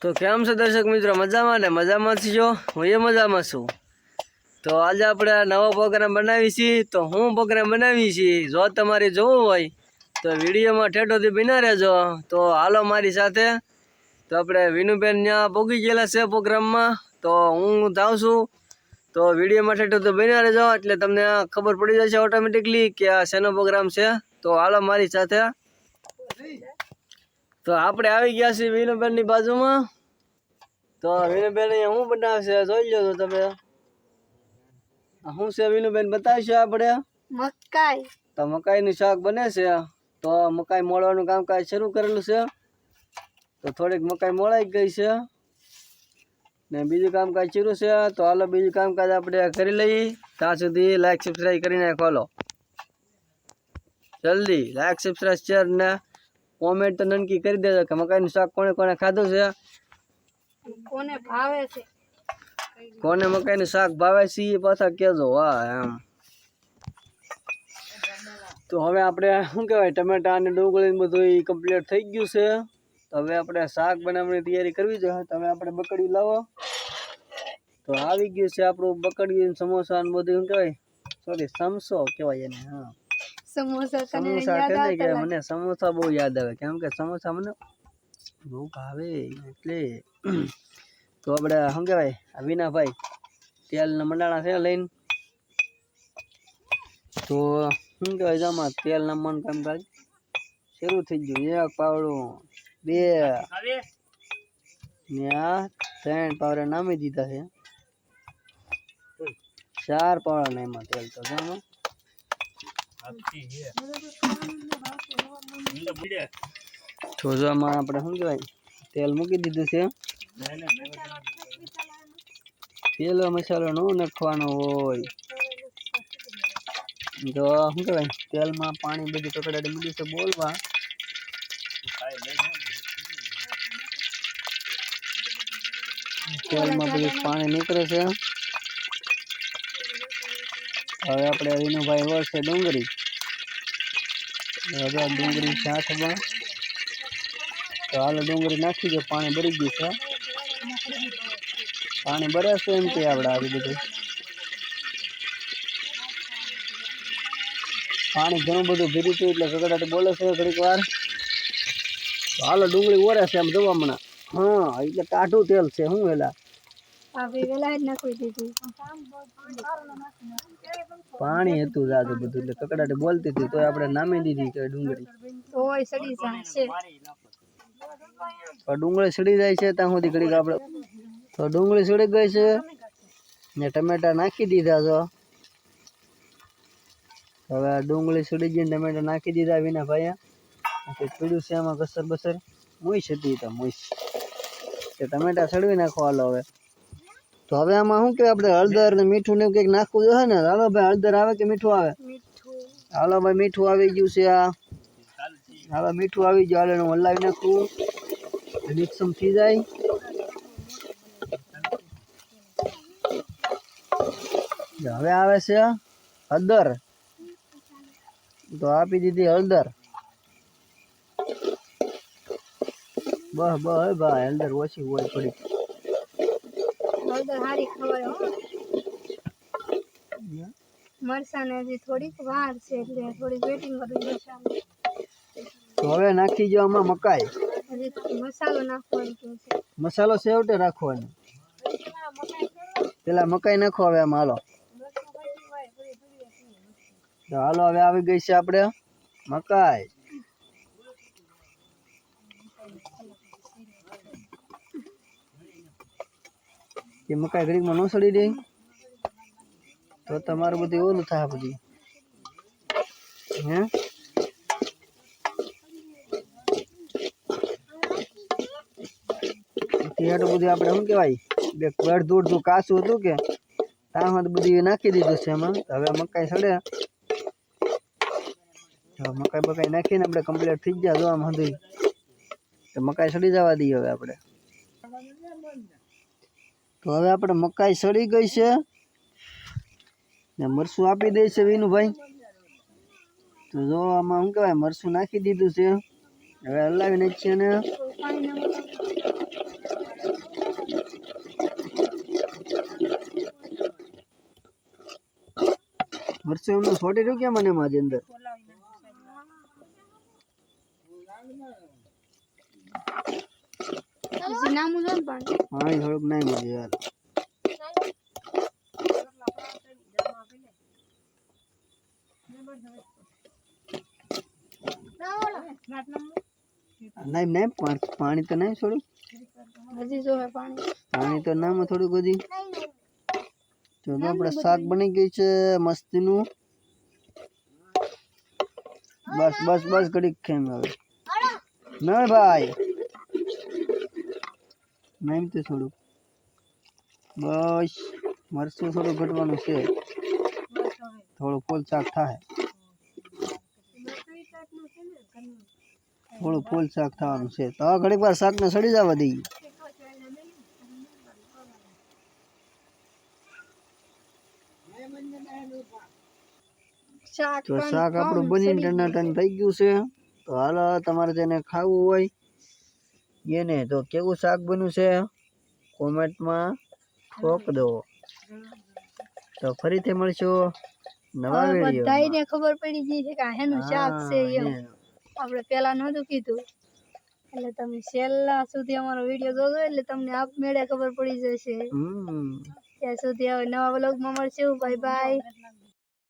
તો કેમ છે દર્શક મિત્રો, મજામાં ને? મજામાં છો? હું એ મજામાં છું. તો આજે આપણે નવો પ્રોગ્રામ બનાવી છીએ. તો હું પ્રોગ્રામ બનાવી છીએ, જો તમારે જોવું હોય તો વિડીયોમાં ઠેઠોથી બિના રહેજો. તો હાલો મારી સાથે. તો આપણે વિનુબેન ત્યાં પહોંચી ગયેલા છે પ્રોગ્રામમાં. તો હું જાઉં છું. તો વિડીયોમાં ઠેઠોથી બિના રહેજો એટલે તમને ખબર પડી જશે ઓટોમેટિકલી કે આ શેનો પ્રોગ્રામ છે. તો હાલો મારી સાથે. તો આપણે આવી ગયા છીએ વિનુબેનની બાજુમાં. તો વિનુબેન અહીંયા શું બનાવશે જોઈ લો. તો તમે શું છે વિનુબેન બતાવશો આપણે? મકાઈ. તો મકાઈનું શાક બને છે. તો મકાઈ મોળવાનું કામકાજ શરૂ કરેલું છે. તો થોડીક મકાઈ મોળાઈ ગઈ છે ને બીજું કામકાજ શરૂ છે. તો હાલો બીજું કામકાજ આપણે કરી લઈએ. ત્યાં સુધી લાઈક સબસ્ક્રાઈબ કરી નાખો. હાલો જલ્દી લાઈક સબસ્ક્રાઈબ શેર ને કોમેન્ટ તો નનકી કરી દેજો કે મકાઈનું શાક કોને કોને ખાધું છે, કોને ભાવે છે, કોને મકાઈનું શાક ભાવે છે એ પાછા કહેજો. હા એમ. તો હવે આપણે શું કહેવાય ટમેટા અને ડુંગળી બધું કમ્પ્લીટ થઈ ગયું છે. તો હવે આપણે શાક બનાવવાની તૈયારી કરવી જોઈએ. તો હવે આપણે બકડી લાવો. તો આવી ગયું છે આપણું બકડી સમોસા ને બધું. શું કહેવાય? સોરી સમસો કહેવાય એને. હા સમોસા સમોસા કે નહીં કે મને સમોસા બહુ યાદ આવે, કેમ કે સમોસા મને બહુ ભાવે એટલે. તો આપણે શું કહેવાય વિનાભાઈ તેલના મંડાણા છે લઈને. તો શું કહેવાય જામાં તેલ નામવાનું કામકાજ શરૂ થઈ ગયું. એક પાવડું, બે ને આ 3 પાવડા નામી દીધા છે. 4 પાવડા ને એમાં તેલ તો જામાં તો આમાં આપણે શું કહેવાય તેલ મૂકી દીધું છે. પેલો મસાલો ન નાખવાનો હોય. તો શું કહેવાય તેલમાં પાણી બધું કકડાટી મૂક્યું છે બોલવા. તેલમાં બધું પાણી નીકળે છે. હવે આપણે વિનુભાઈ વળશે ડુંગળી. હવે ડુંગળી સાથમાં તો હાલો ડુંગળી નાખી દો. પાણી ભરી ગયું છે. પાણી ભરે છે એમ કે આપણે આવી બધું પાણી ઘણું બધું ભર્યું હતું એટલે કકડાટી બોલે છે ઘડીક વાર. તો હાલો ડુંગળી ઓરે છે આમ જોવા મણા. હા એટલે ટાઢું તેલ છે. શું વેલા પાણી હતું જાજુ બધું એટલે કકડાટી બોલતી હતી. તોય આપણે નામી દીધી કે ડુંગળી તો ડુંગળી સડી જાય છે ત્યાં સુધી ઘડીક આપણે. તો ડુંગળી સડી ગઈ છે ને ટમેટા નાખી દીધા છો. હવે ડુંગળી સડી ગઈ ટમેટા નાખી દીધા વિના ભાઈ. પીડ્યું છે એમાં કસર બસર મૂઈશ હતી તો મૂઈશ કે ટમેટા સડવી નાખો. હાલો હવે. તો હવે આમાં શું કે આપણે હળદર ને મીઠું ને કંઈક નાખવું જોઈએ ને. હાલો ભાઈ હળદર આવે કે મીઠું આવે? હાલો ભાઈ મીઠું આવી ગયું છે. આ હવે મીઠું આવી ગયું. હાલો હું હલાવી નાખું મિક્સમ થઈ જાય. હવે આવે છે હળદર. તો આપી દીધી હળદર. બસ બસ ભાઈ હળદર ઓછી હોય થોડી. હળદર હારી ખવાય હો. મરસાને હજી થોડીક વાર છે એટલે થોડી વેટિંગ કરવી પડશે. તો હવે નાખી દો આમાં મકાઈ. હજી મસાલો નાખવાનો છે. મસાલો સેવટે રાખવાનો. પેલા મકાઈ નાખો હવે આમાં. હાલો તો હાલો હવે આવી ગઈ છે આપણે મકાઈ. કે મકાઈ ઘડીકમાં ન સડી દે તો તમારું બધું ઓલું થાય બધી. હે બધું આપણે શું કહેવાય અડધું કાચું હતું કે ત્યાં બધું નાખી દીધું છે એમાં. હવે મકાઈ સડે. મકાઈ બકાઈ નાખીને આપણે કમ્પ્લીટ થઈ ગયા. જો આમ સુધી તો મકાઈ સડી જવા દઈએ હવે આપણે. તો હવે આપણે મકાઈ સડી ગઈ છે ને મરચું આપી દે છે વિનુભાઈ. તો જો આમાં શું કહેવાય મરચું નાખી દીધું છે. હવે હલાવી નાખીએ ને વર્ષે એમને છોટી રહ્યું કેમ મને મારી અંદર હજી નામું છે ને પણ પાણી થોડુંક નહીં મળે યાર નહીં નહીં પાણી તો નહીં થોડું હજી જો પાણી પાણી તો નામાં થોડુંક હજી જો તો આપણે શાક બની ગયું છે મસ્તીનું બસ બસ બસ ઘડીક ખેમ હવે નહીં ભાઈ નહીં તો થોડુંક બસ મરચું થોડું ઘટવાનું છે થોડું ફૂલ શાક થાય થોડું ફૂલ શાક થવાનું છે તો હવે ઘડીક વાર શાકને સડી જવા દઈએ શાક તો શાક આપણું બનીને ટનાટન થઈ ગયું છે તો હાલો તમારે જેને ખાવું હોય એને તો કેવું શાક બન્યું છે કોમેન્ટમાં ઠોક દો તો ફરીથી મળશું નવા વિડીયો બધાને ખબર પડી ગઈ છે કે આ હેનું શાક છે એમ આપણે પેલા નહોતું કીધું એટલે તમે છેલ્લા સુધી અમારો વિડીયો જોજો એટલે તમને આપમેળે ખબર પડી જશે ત્યાં સુધી હવે નવા વ્લોગમાં મળશું બાય બાય